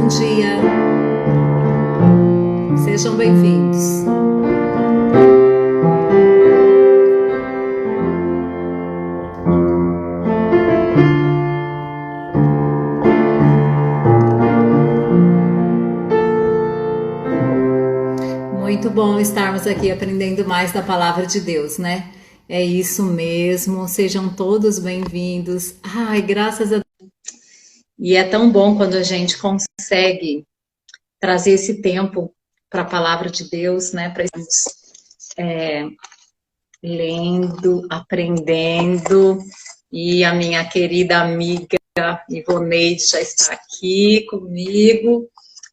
bom dia. Sejam bem-vindos. Muito bom estarmos aqui aprendendo mais da palavra de Deus, né? É isso mesmo, sejam todos bem-vindos. Ai, graças a Deus. E é tão bom quando a gente consegue trazer esse tempo para a palavra de Deus, né? Para lendo, aprendendo. E a minha querida amiga Ivoneide já está aqui comigo,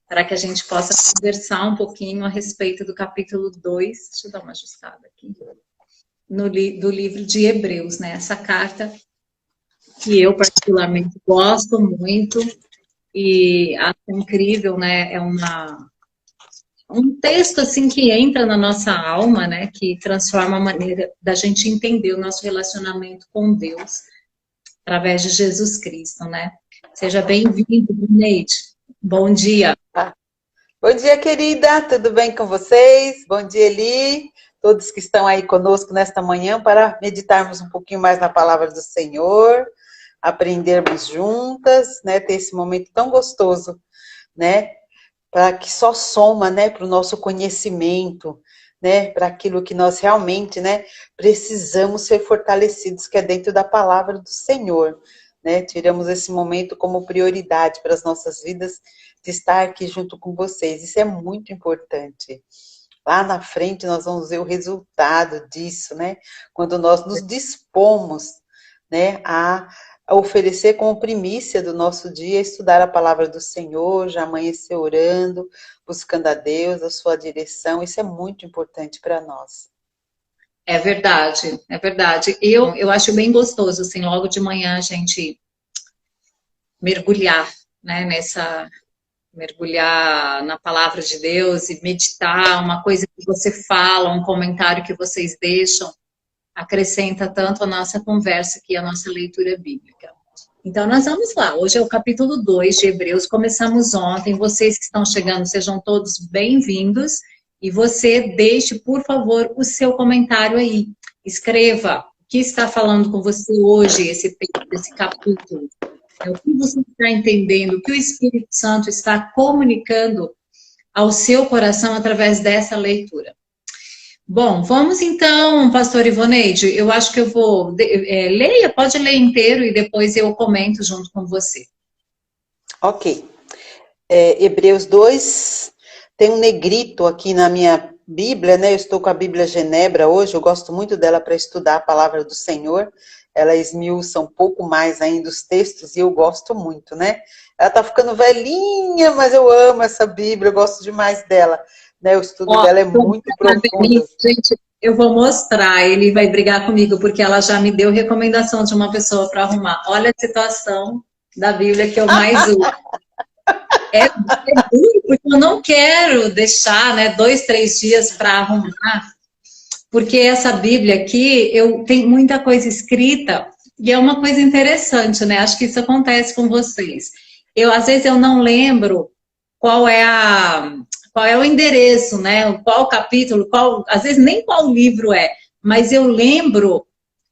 para que a gente possa conversar um pouquinho a respeito do capítulo 2. Deixa eu dar uma ajustada aqui. Do livro de Hebreus, né? Essa carta que eu particularmente gosto muito e acho incrível, né? É um texto assim que entra na nossa alma, né? Que transforma a maneira da gente entender o nosso relacionamento com Deus através de Jesus Cristo, né? Seja bem-vindo, Neide. Bom dia. Bom dia, querida. Tudo bem com vocês? Bom dia, Eli. Todos que estão aí conosco nesta manhã para meditarmos um pouquinho mais na palavra do Senhor, aprendermos juntas, né? Ter esse momento tão gostoso, né? Para que só soma, né? Para o nosso conhecimento, né? Para aquilo que nós realmente, né? Precisamos ser fortalecidos, que é dentro da palavra do Senhor, né? Tiramos esse momento como prioridade para as nossas vidas, de estar aqui junto com vocês. Isso é muito importante. Lá na frente nós vamos ver o resultado disso, né? Quando nós nos dispomos, né, a oferecer como primícia do nosso dia, estudar a palavra do Senhor, já amanhecer orando, buscando a Deus, a sua direção. Isso é muito importante para nós. É verdade, é verdade. Eu acho bem gostoso, assim, logo de manhã a gente mergulhar, né, mergulhar na palavra de Deus e meditar, uma coisa que você fala, um comentário que vocês deixam, acrescenta tanto a nossa conversa aqui, a nossa leitura bíblica. Então, nós vamos lá. Hoje é o capítulo 2 de Hebreus, começamos ontem. Vocês que estão chegando, sejam todos bem-vindos. E você deixe, por favor, o seu comentário aí. Escreva o que está falando com você hoje, esse texto, esse capítulo. O que você está entendendo, o que o Espírito Santo está comunicando ao seu coração através dessa leitura. Bom, vamos então, pastor Ivoneide, eu acho que eu vou... leia, pode ler inteiro e depois eu comento junto com você. Ok. Hebreus 2, tem um negrito aqui na minha Bíblia, né? Eu estou com a Bíblia Genebra hoje, eu gosto muito dela para estudar a palavra do Senhor. Ela esmiuça um pouco mais ainda os textos e eu gosto muito, né? Ela tá ficando velhinha, mas eu amo essa Bíblia, eu gosto demais dela. Né? O estudo dela é muito profundo. Gente, eu vou mostrar, ele vai brigar comigo, porque ela já me deu recomendação de uma pessoa para arrumar. Olha a situação da Bíblia que eu mais uso. É duro, porque eu não quero deixar, né, 2, 3 dias para arrumar, porque essa Bíblia aqui, tem muita coisa escrita, e é uma coisa interessante, né? Acho que isso acontece com vocês. Às vezes eu não lembro qual é o endereço, né? Qual capítulo, às vezes nem qual livro é, mas eu lembro,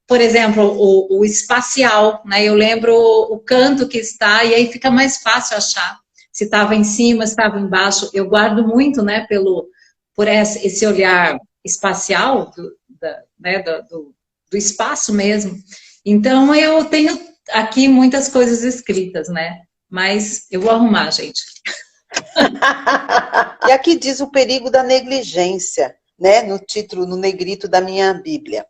por exemplo, o espacial, né? Eu lembro o canto que está, e aí fica mais fácil achar se estava em cima, se estava embaixo. Eu guardo muito, né, por esse olhar espacial, do espaço mesmo. Então, eu tenho aqui muitas coisas escritas, né? Mas eu vou arrumar, gente. E aqui diz o perigo da negligência, né? No título, no negrito da minha Bíblia.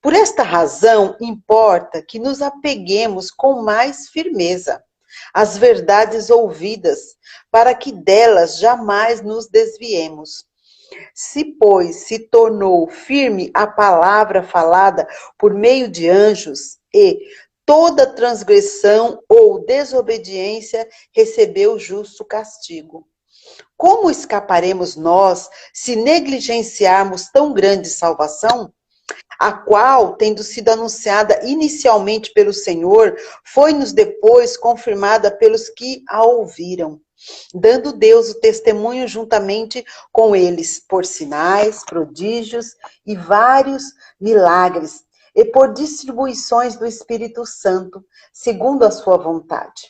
Por esta razão, importa que nos apeguemos com mais firmeza às verdades ouvidas, para que delas jamais nos desviemos. Se, pois, se tornou firme a palavra falada por meio de anjos, e toda transgressão ou desobediência recebeu justo castigo. Como escaparemos nós se negligenciarmos tão grande salvação? A qual, tendo sido anunciada inicialmente pelo Senhor, foi-nos depois confirmada pelos que a ouviram. dando Deus o testemunho juntamente com eles, por sinais, prodígios e vários milagres, e por distribuições do Espírito Santo, segundo a sua vontade.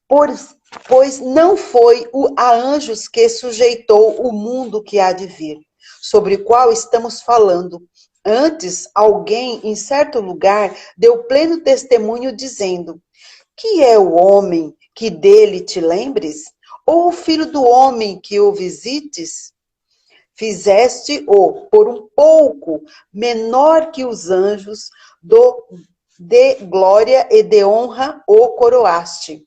Pois não foi a anjos que sujeitou o mundo que há de vir, sobre o qual estamos falando. Antes, alguém, em certo lugar, deu pleno testemunho, dizendo: que é o homem que dele te lembres? Ou o filho do homem que o visites? Fizeste-o por um pouco menor que os anjos, de glória e de honra o coroaste.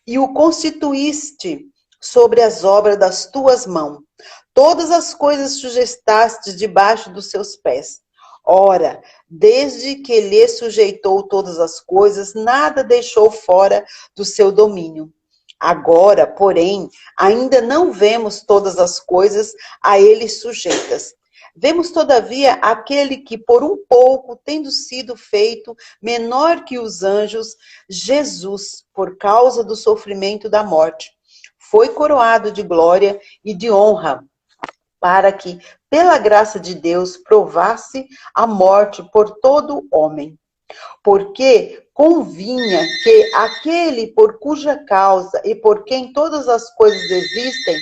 E o constituíste sobre as obras das tuas mãos. Todas as coisas sujeitaste debaixo dos seus pés. Ora, desde que lhe sujeitou todas as coisas, nada deixou fora do seu domínio. Agora, porém, ainda não vemos todas as coisas a ele sujeitas. Vemos, todavia, aquele que, por um pouco, tendo sido feito menor que os anjos, Jesus, por causa do sofrimento da morte, foi coroado de glória e de honra, para que, pela graça de Deus, provasse a morte por todo homem. Porque convinha que aquele por cuja causa e por quem todas as coisas existem,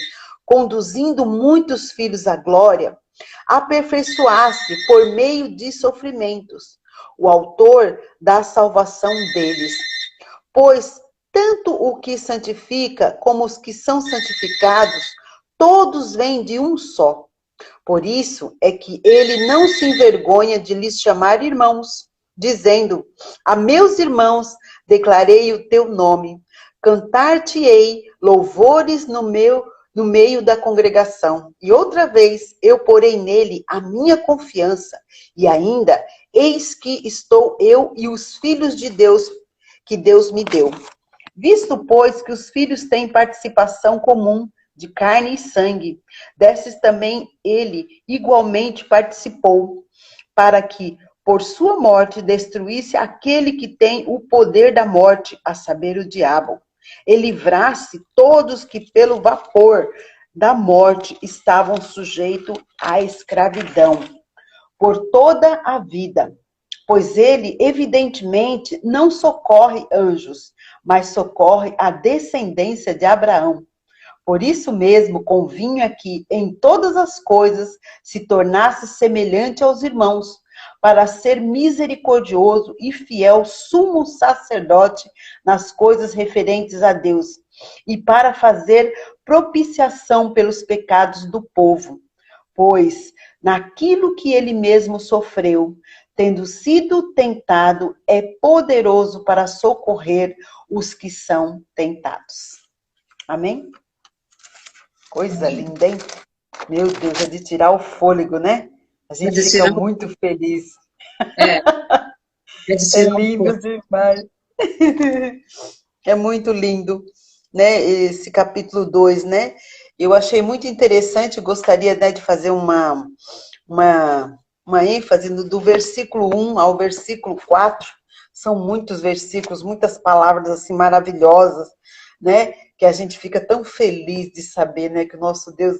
conduzindo muitos filhos à glória, aperfeiçoasse por meio de sofrimentos o autor da salvação deles. Pois tanto o que santifica como os que são santificados, todos vêm de um só. Por isso é que ele não se envergonha de lhes chamar irmãos, dizendo: a meus irmãos declarei o teu nome, cantar-te-ei louvores no meio da congregação. E outra vez eu porei nele a minha confiança, e ainda, eis que estou eu e os filhos de Deus, que Deus me deu. Visto, pois, que os filhos têm participação comum de carne e sangue, desses também ele igualmente participou, para que, por sua morte, destruísse aquele que tem o poder da morte, a saber, o diabo, e livrasse todos que pelo vapor da morte estavam sujeitos à escravidão, por toda a vida. Pois ele, evidentemente, não socorre anjos, mas socorre a descendência de Abraão. Por isso mesmo, convinha que, em todas as coisas, se tornasse semelhante aos irmãos, para ser misericordioso e fiel sumo sacerdote nas coisas referentes a Deus, e para fazer propiciação pelos pecados do povo. Pois, naquilo que ele mesmo sofreu, tendo sido tentado, é poderoso para socorrer os que são tentados. Amém? Coisa linda, hein? Meu Deus, é de tirar o fôlego, né? A gente fica muito feliz. É É lindo demais. É muito lindo, né? Esse capítulo 2, né? Eu achei muito interessante, gostaria, né, de fazer uma ênfase do versículo 1 ao versículo 4. São muitos versículos, muitas palavras assim maravilhosas, né? Que a gente fica tão feliz de saber, né, que o nosso Deus,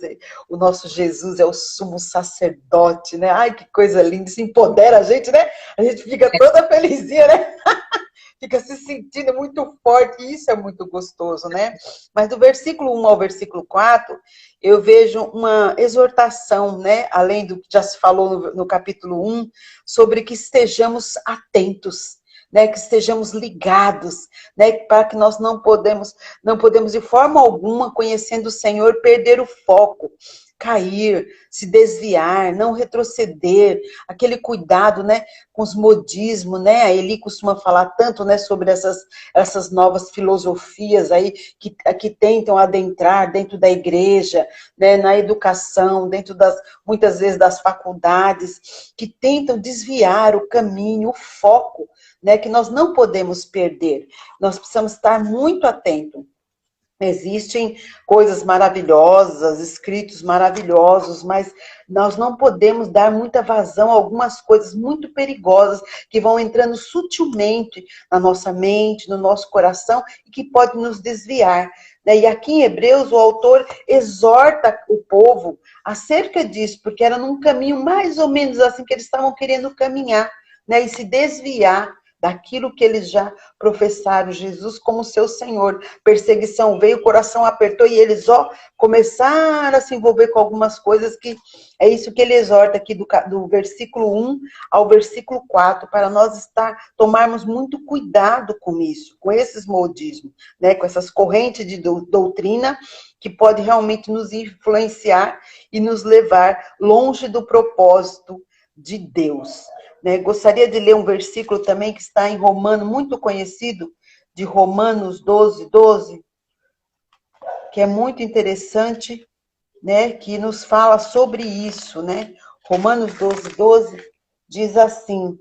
o nosso Jesus é o sumo sacerdote, né? Ai, que coisa linda, isso empodera a gente, né? A gente fica toda felizinha, né? Fica se sentindo muito forte, e isso é muito gostoso, né? Mas do versículo 1 ao versículo 4, eu vejo uma exortação, né? Além do que já se falou no capítulo 1, sobre que estejamos atentos, né, que estejamos ligados, né, para que nós não podemos de forma alguma, conhecendo o Senhor, perder o foco, cair, se desviar, não retroceder, aquele cuidado, né, com os modismos, né, a Eli costuma falar tanto, né, sobre essas novas filosofias aí, que tentam adentrar dentro da igreja, né, na educação, dentro muitas vezes das faculdades, que tentam desviar o caminho, o foco, né, que nós não podemos perder. Nós precisamos estar muito atentos. Existem coisas maravilhosas, escritos maravilhosos, mas nós não podemos dar muita vazão a algumas coisas muito perigosas que vão entrando sutilmente na nossa mente, no nosso coração e que podem nos desviar. E aqui em Hebreus, o autor exorta o povo acerca disso, porque era num caminho mais ou menos assim que eles estavam querendo caminhar, né, e se desviar daquilo que eles já professaram, Jesus como seu Senhor. Perseguição veio, o coração apertou e eles, começaram a se envolver com algumas coisas que é isso que ele exorta aqui do versículo 1 ao versículo 4, para nós tomarmos muito cuidado com isso, com esses modismos, né, com essas correntes de doutrina que pode realmente nos influenciar e nos levar longe do propósito de Deus. Gostaria de ler um versículo também que está em Romano, muito conhecido, de Romanos 12, 12, que é muito interessante, né, que nos fala sobre isso, né? Romanos 12, 12 diz assim: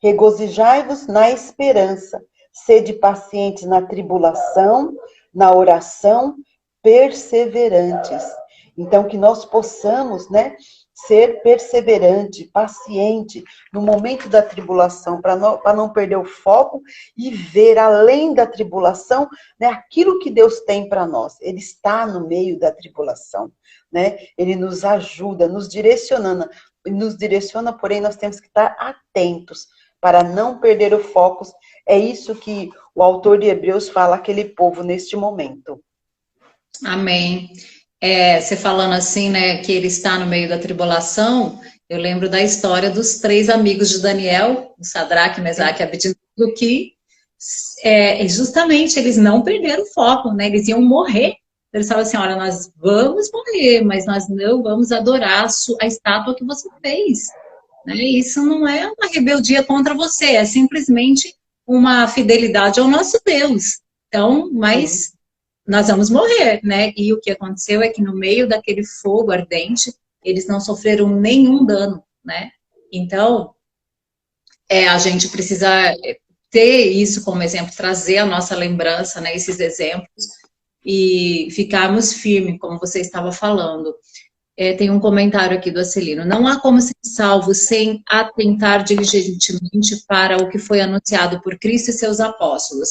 regozijai-vos na esperança, sede pacientes na tribulação, na oração, perseverantes. Então, que nós possamos, né, ser perseverante, paciente no momento da tribulação, para não perder o foco e ver além da tribulação, né, aquilo que Deus tem para nós. Ele está no meio da tribulação, né? Ele nos ajuda, nos direciona, porém nós temos que estar atentos para não perder o foco. É isso que o autor de Hebreus fala àquele povo neste momento. Amém. Você falando assim, né, que ele está no meio da tribulação, eu lembro da história dos 3 amigos de Daniel, o Sadraque, Mesaque e Abednego, que justamente eles não perderam o foco, né, eles iam morrer. Eles falavam assim, olha, nós vamos morrer, mas nós não vamos adorar a estátua que você fez. Né? Isso não é uma rebeldia contra você, é simplesmente uma fidelidade ao nosso Deus. Então, mas nós vamos morrer, né? E o que aconteceu é que no meio daquele fogo ardente, eles não sofreram nenhum dano, né? Então, a gente precisa ter isso como exemplo, trazer a nossa lembrança, né? Esses exemplos, e ficarmos firmes, como você estava falando. Tem um comentário aqui do Acelino. Não há como ser salvo sem atentar diligentemente para o que foi anunciado por Cristo e seus apóstolos.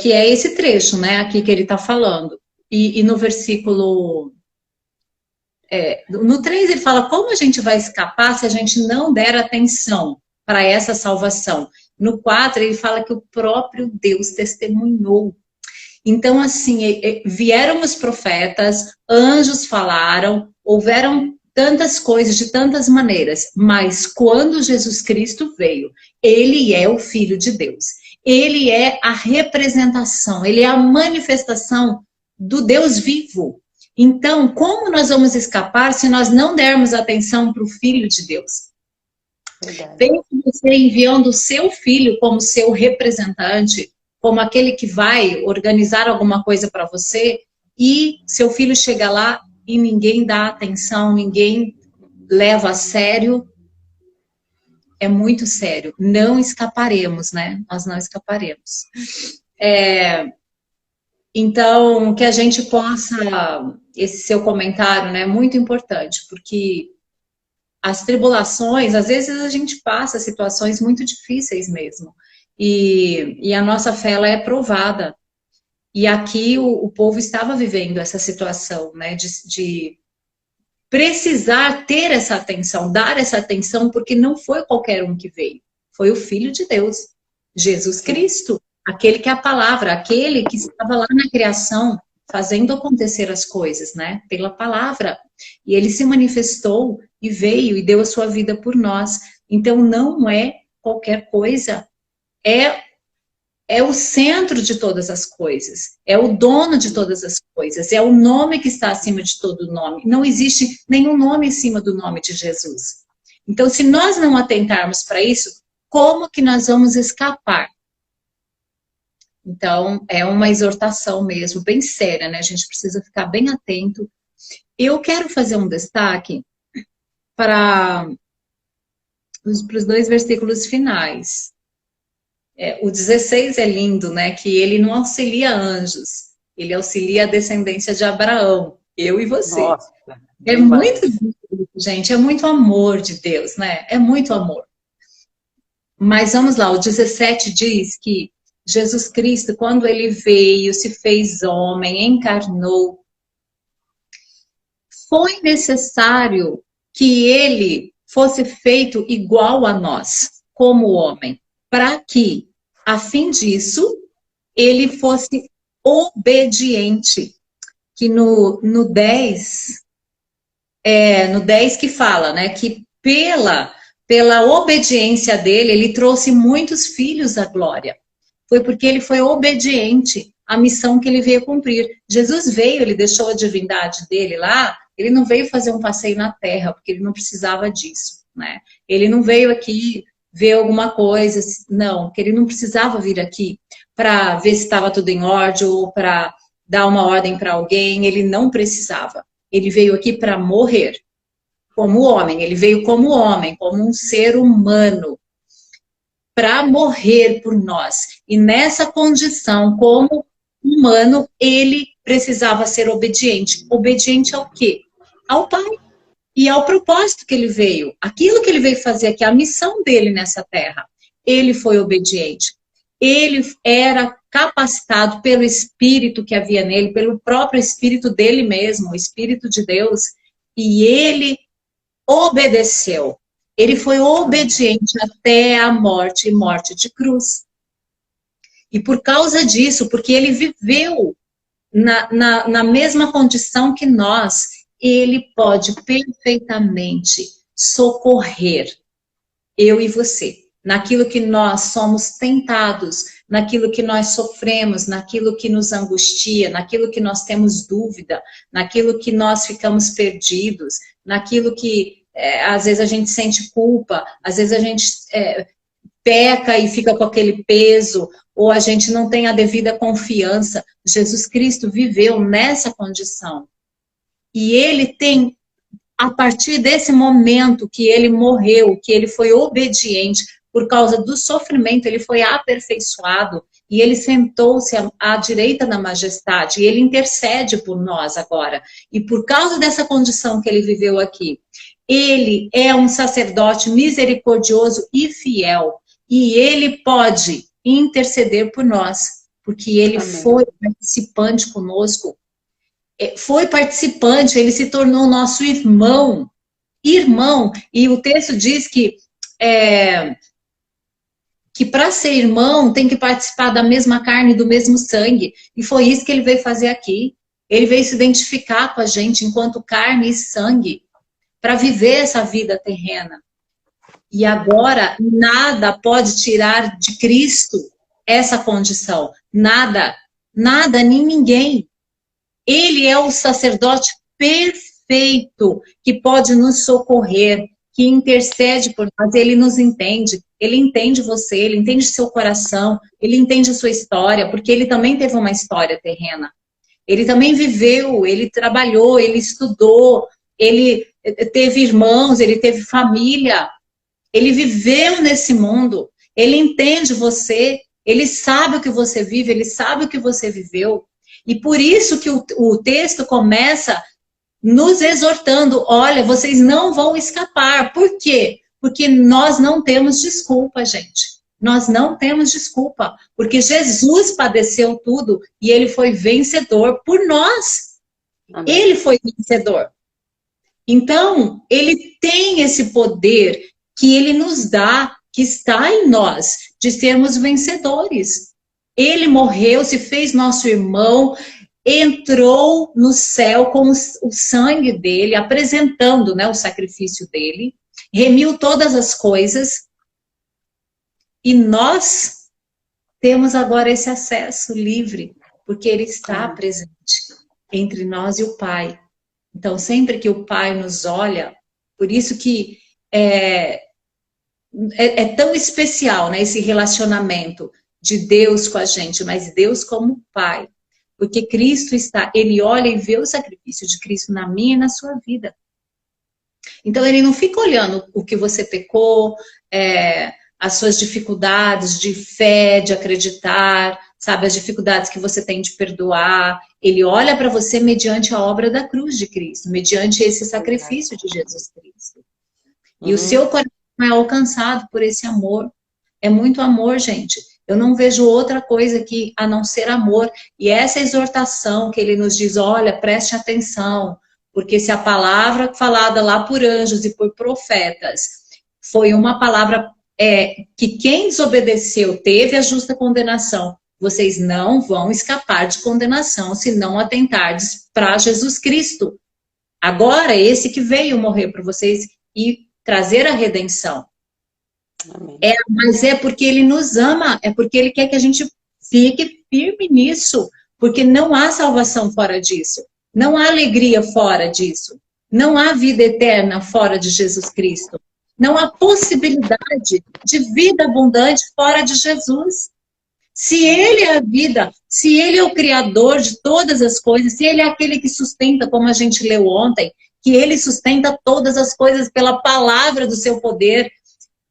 Que é esse trecho, né, aqui que ele está falando. E no versículo... no 3 ele fala como a gente vai escapar se a gente não der atenção para essa salvação. No 4 ele fala que o próprio Deus testemunhou. Então, assim, vieram os profetas, anjos falaram, houveram tantas coisas de tantas maneiras, mas quando Jesus Cristo veio, ele é o Filho de Deus. Ele é a representação, ele é a manifestação do Deus vivo. Então, como nós vamos escapar se nós não dermos atenção para o Filho de Deus? Pense você enviando o seu filho como seu representante, como aquele que vai organizar alguma coisa para você, e seu filho chega lá e ninguém dá atenção, ninguém leva a sério. É muito sério. Não escaparemos, né? Nós não escaparemos. Então, que a gente possa... Esse seu comentário, né? Muito importante, porque as tribulações, às vezes a gente passa situações muito difíceis mesmo. E a nossa fé, ela é provada. E aqui o povo estava vivendo essa situação, né, de precisar ter essa atenção, dar essa atenção, porque não foi qualquer um que veio. Foi o Filho de Deus, Jesus Cristo, aquele que é a palavra, aquele que estava lá na criação, fazendo acontecer as coisas, né, pela palavra. E ele se manifestou e veio e deu a sua vida por nós. Então não é qualquer coisa, é o centro de todas as coisas, é o dono de todas as coisas, é o nome que está acima de todo nome. Não existe nenhum nome acima do nome de Jesus. Então, se nós não atentarmos para isso, como que nós vamos escapar? Então, é uma exortação mesmo, bem séria, né? A gente precisa ficar bem atento. Eu quero fazer um destaque para os 2 versículos finais. O 16 é lindo, né? Que ele não auxilia anjos, Ele auxilia a descendência de Abraão, eu e você. Nossa, É demais. muito lindo, gente, é muito amor de Deus, né? É muito amor. Mas vamos lá, o 17 diz que Jesus Cristo, quando ele veio, se fez homem, encarnou, foi necessário que ele fosse feito igual a nós, como homem, para que, a fim disso, ele fosse obediente. Que no 10, no 10 que fala, né, que pela obediência dele, ele trouxe muitos filhos à glória. Foi porque ele foi obediente à missão que ele veio cumprir. Jesus veio, ele deixou a divindade dele lá, ele não veio fazer um passeio na terra, porque ele não precisava disso, né? Ele não veio aqui ver alguma coisa, não, porque ele não precisava vir aqui para ver se estava tudo em ordem ou para dar uma ordem para alguém, ele não precisava. Ele veio aqui para morrer como homem, ele veio como homem, como um ser humano, para morrer por nós. E nessa condição, como humano, ele precisava ser obediente. Obediente ao quê? Ao Pai. E ao propósito que ele veio. Aquilo que ele veio fazer aqui, a missão dele nessa terra. Ele foi obediente. Ele era capacitado pelo Espírito que havia nele, pelo próprio Espírito dele mesmo, o Espírito de Deus, e ele obedeceu. Ele foi obediente até a morte e morte de cruz. E por causa disso, porque ele viveu na mesma condição que nós, ele pode perfeitamente socorrer eu e você, naquilo que nós somos tentados, naquilo que nós sofremos, naquilo que nos angustia, naquilo que nós temos dúvida, naquilo que nós ficamos perdidos, naquilo que às vezes a gente sente culpa, às vezes a gente peca e fica com aquele peso, ou a gente não tem a devida confiança. Jesus Cristo viveu nessa condição. E ele tem, a partir desse momento que ele morreu, que ele foi obediente, por causa do sofrimento, ele foi aperfeiçoado, e ele sentou-se à direita da majestade, e ele intercede por nós agora. E por causa dessa condição que ele viveu aqui, ele é um sacerdote misericordioso e fiel, e ele pode interceder por nós, porque ele Amém. Foi participante conosco, foi participante, ele se tornou nosso irmão, e o texto diz que para ser irmão tem que participar da mesma carne e do mesmo sangue, e foi isso que ele veio fazer aqui. Ele veio se identificar com a gente enquanto carne e sangue, para viver essa vida terrena. E agora, nada pode tirar de Cristo essa condição. Nada, nada, nem ninguém. Ele é o sacerdote perfeito que pode nos socorrer, que intercede por nós, ele nos entende. Ele entende você, ele entende seu coração, ele entende a sua história, porque ele também teve uma história terrena. Ele também viveu, ele trabalhou, ele estudou, ele teve irmãos, ele teve família. Ele viveu nesse mundo, ele entende você, ele sabe o que você vive, ele sabe o que você viveu. E por isso que o texto começa nos exortando, olha, vocês não vão escapar. Por quê? Porque nós não temos desculpa, gente. Nós não temos desculpa, porque Jesus padeceu tudo e ele foi vencedor por nós. Amém. Ele foi vencedor. Então, ele tem esse poder que ele nos dá, que está em nós, de sermos vencedores. Ele morreu, se fez nosso irmão, entrou no céu com o sangue dele, apresentando, né, o sacrifício dele, remiu todas as coisas, e nós temos agora esse acesso livre, porque ele está presente entre nós e o Pai. Então, sempre que o Pai nos olha, por isso que é tão especial, né, esse relacionamento de Deus com a gente, mas Deus como Pai. Porque Cristo ele olha e vê o sacrifício de Cristo na minha e na sua vida. Então ele não fica olhando o que você pecou, as suas dificuldades de fé, de acreditar, sabe, as dificuldades que você tem de perdoar. Ele olha para você mediante a obra da cruz de Cristo, mediante esse sacrifício de Jesus Cristo. E o seu coração é alcançado por esse amor. É muito amor, gente. Eu não vejo outra coisa aqui a não ser amor. E essa exortação que ele nos diz, olha, preste atenção, porque se a palavra falada lá por anjos e por profetas foi uma palavra que quem desobedeceu teve a justa condenação, vocês não vão escapar de condenação se não atentardes para Jesus Cristo. Agora, esse que veio morrer por vocês e trazer a redenção. Mas é porque ele nos ama, é porque ele quer que a gente fique firme nisso, porque não há salvação fora disso, não há alegria fora disso, não há vida eterna fora de Jesus Cristo, não há possibilidade de vida abundante fora de Jesus. Se ele é a vida, se ele é o criador de todas as coisas, se ele é aquele que sustenta, como a gente leu ontem, que ele sustenta todas as coisas pela palavra do seu poder.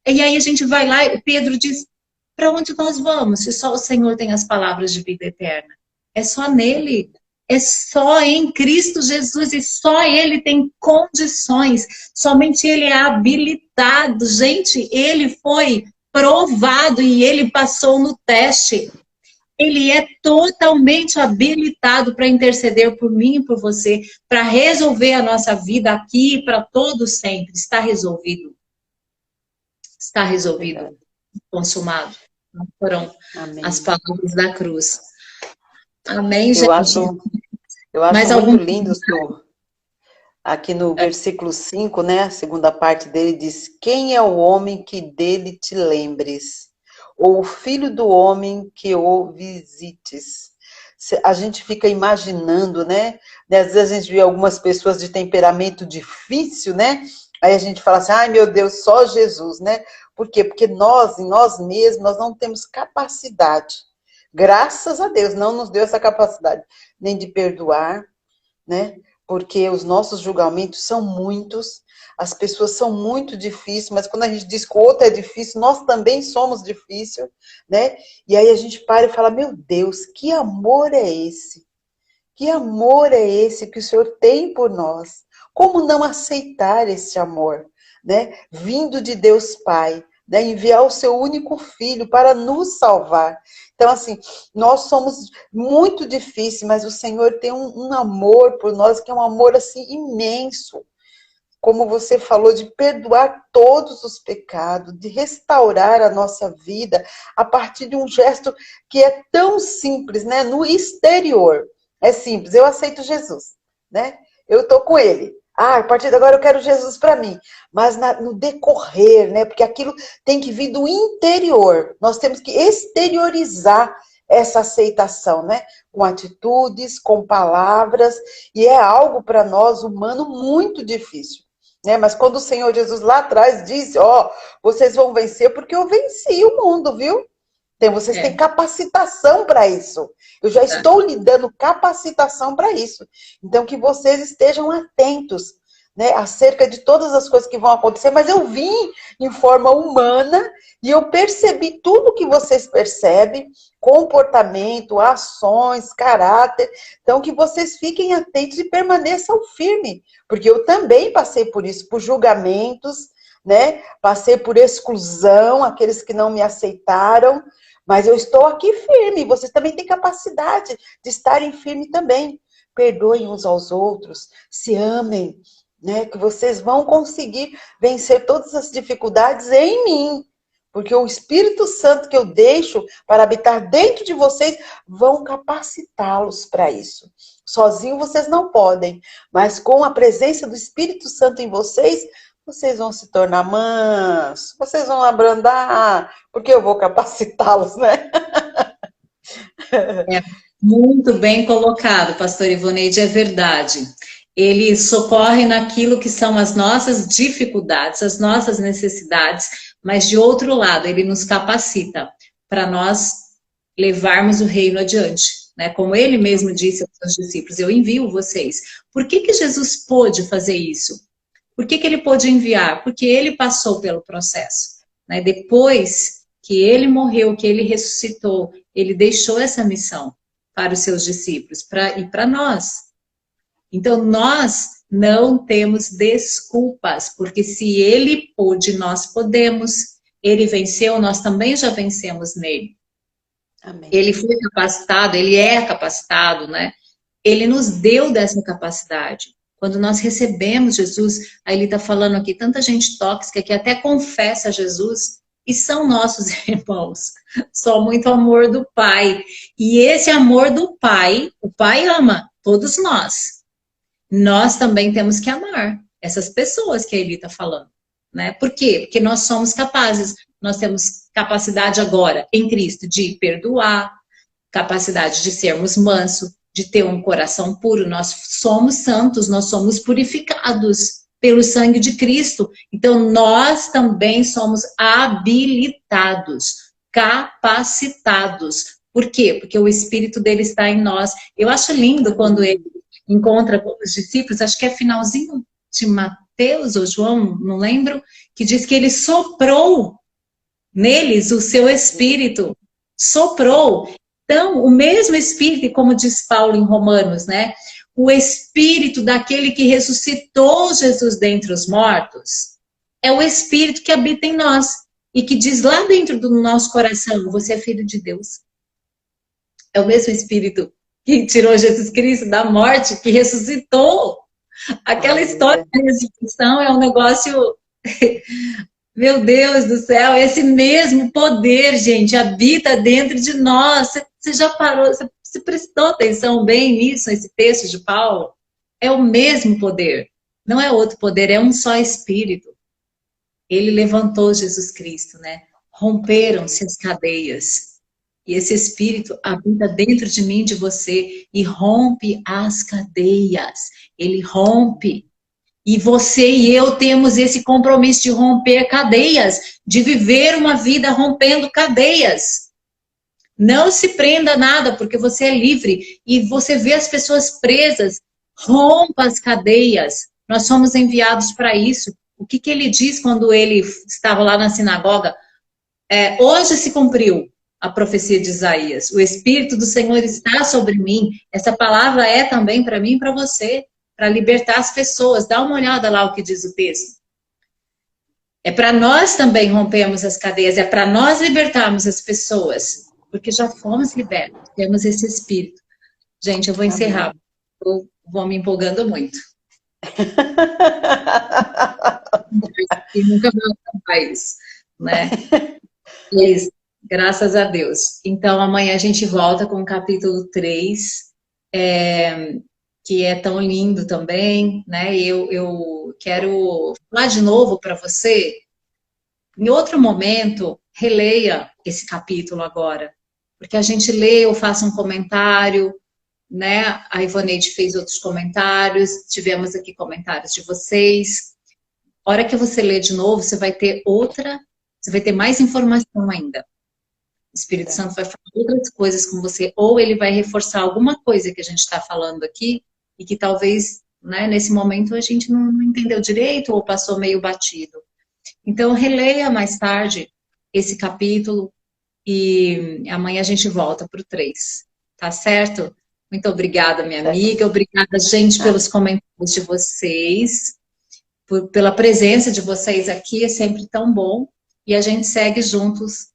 E aí a gente vai lá e Pedro diz, para onde nós vamos? Se só o Senhor tem as palavras de vida eterna. É só nele. É só em Cristo Jesus. E só ele tem condições. Somente ele é habilitado. Gente, ele foi provado e ele passou no teste. Ele é totalmente habilitado para interceder por mim e por você, para resolver a nossa vida aqui e para todo sempre. Está resolvido. Está resolvido, consumado. Não foram as palavras da cruz. Amém, gente? Eu acho muito lindo, senhor. Aqui no versículo 5, né, a segunda parte dele diz, quem é o homem que dele te lembres? Ou o filho do homem que o visites? A gente fica imaginando, né? Às vezes a gente vê algumas pessoas de temperamento difícil, né? Aí a gente fala assim, ai meu Deus, só Jesus, né? Por quê? Porque nós, em nós mesmos, nós não temos capacidade. Graças a Deus, não nos deu essa capacidade, nem de perdoar, né? Porque os nossos julgamentos são muitos, as pessoas são muito difíceis, mas quando a gente diz que o outro é difícil, nós também somos difíceis, né? E aí a gente para e fala, meu Deus, que amor é esse? Que amor é esse que o Senhor tem por nós? Como não aceitar esse amor, né? Vindo de Deus Pai, né? Enviar o seu único filho para nos salvar. Então, assim, nós somos muito difíceis, mas o Senhor tem um amor por nós, que é um amor, assim, imenso. Como você falou, de perdoar todos os pecados, de restaurar a nossa vida a partir de um gesto que é tão simples, né? No exterior. É simples, eu aceito Jesus, né? Eu estou com ele. A partir de agora eu quero Jesus para mim. Mas no decorrer, né? Porque aquilo tem que vir do interior. Nós temos que exteriorizar essa aceitação, né? Com atitudes, com palavras. E é algo para nós, humano, muito difícil. Né? Mas quando o Senhor Jesus lá atrás disse, ó, vocês vão vencer porque eu venci o mundo, viu? Vocês têm capacitação para isso. Eu já estou lhe dando capacitação para isso. Então, que vocês estejam atentos, né, acerca de todas as coisas que vão acontecer. Mas eu vim em forma humana e eu percebi tudo que vocês percebem, comportamento, ações, caráter. Então, que vocês fiquem atentos e permaneçam firmes. Porque eu também passei por isso, por julgamentos, né? Passei por exclusão, aqueles que não me aceitaram. Mas eu estou aqui firme, vocês também têm capacidade de estarem firmes também. Perdoem uns aos outros, se amem, né? Que vocês vão conseguir vencer todas as dificuldades em mim. Porque o Espírito Santo que eu deixo para habitar dentro de vocês vão capacitá-los para isso. Sozinho vocês não podem, mas com a presença do Espírito Santo em vocês, vocês vão se tornar mansos, vocês vão abrandar, porque eu vou capacitá-los, né? Muito bem colocado, pastor Ivoneide, é verdade. Ele socorre naquilo que são as nossas dificuldades, as nossas necessidades, mas de outro lado, ele nos capacita para nós levarmos o reino adiante. Né? Como ele mesmo disse aos seus discípulos, eu envio vocês. Por que Jesus pôde fazer isso? Por que ele pôde enviar? Porque ele passou pelo processo. Né? Depois que ele morreu, que ele ressuscitou, ele deixou essa missão para os seus discípulos e para nós. Então, nós não temos desculpas, porque se ele pôde, nós podemos. Ele venceu, nós também já vencemos nele. Amém. Ele foi capacitado, ele é capacitado, né? Ele nos deu dessa capacidade. Quando nós recebemos Jesus, aí ele está falando aqui, tanta gente tóxica que até confessa Jesus, e são nossos irmãos. Só muito amor do Pai. E esse amor do Pai, o Pai ama todos nós. Nós também temos que amar essas pessoas que ele está falando, né? Por quê? Porque nós somos capazes, nós temos capacidade agora, em Cristo, de perdoar, capacidade de sermos mansos, de ter um coração puro. Nós somos santos, nós somos purificados pelo sangue de Cristo. Então, nós também somos habilitados, capacitados. Por quê? Porque o Espírito dele está em nós. Eu acho lindo quando ele encontra com os discípulos, acho que é finalzinho de Mateus ou João, não lembro, que diz que ele soprou neles o seu Espírito. Soprou. Então, o mesmo Espírito, como diz Paulo em Romanos, né? O Espírito daquele que ressuscitou Jesus dentre os mortos é o Espírito que habita em nós e que diz lá dentro do nosso coração, você é filho de Deus. É o mesmo Espírito que tirou Jesus Cristo da morte, que ressuscitou. Aquela história da ressurreição é um negócio... Meu Deus do céu, esse mesmo poder, gente, habita dentro de nós. Você já parou, você prestou atenção bem nisso, nesse texto de Paulo? É o mesmo poder, não é outro poder, é um só Espírito. Ele levantou Jesus Cristo, né? Romperam-se as cadeias. E esse Espírito habita dentro de mim, de você, e rompe as cadeias. Ele rompe. E você e eu temos esse compromisso de romper cadeias, de viver uma vida rompendo cadeias. Não se prenda a nada, porque você é livre. E você vê as pessoas presas, rompa as cadeias. Nós somos enviados para isso. O que ele diz quando ele estava lá na sinagoga? Hoje se cumpriu a profecia de Isaías. O Espírito do Senhor está sobre mim. Essa palavra é também para mim e para você, para libertar as pessoas. Dá uma olhada lá o que diz o texto. É para nós também rompermos as cadeias, é para nós libertarmos as pessoas, porque já fomos libertos, temos esse Espírito. Gente, eu vou encerrar, eu vou me empolgando muito. E nunca vou acabar isso, né? Mas, graças a Deus. Então, amanhã a gente volta com o capítulo 3, que é tão lindo também, né? Eu quero falar de novo para você, em outro momento, releia esse capítulo agora, porque a gente lê, eu faço um comentário, né? A Ivoneide fez outros comentários, tivemos aqui comentários de vocês. A hora que você lê de novo, você vai ter mais informação ainda. O Espírito Santo vai falar outras coisas com você, ou ele vai reforçar alguma coisa que a gente está falando aqui, e que talvez, né, nesse momento a gente não entendeu direito, ou passou meio batido. Então, releia mais tarde esse capítulo, e amanhã a gente volta para o 3, tá certo? Muito obrigada, minha amiga, obrigada, gente, pelos comentários de vocês, pela presença de vocês aqui, é sempre tão bom, e a gente segue juntos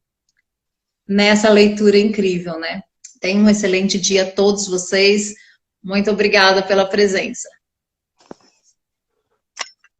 nessa leitura incrível, né? Tenham um excelente dia a todos vocês. Muito obrigada pela presença.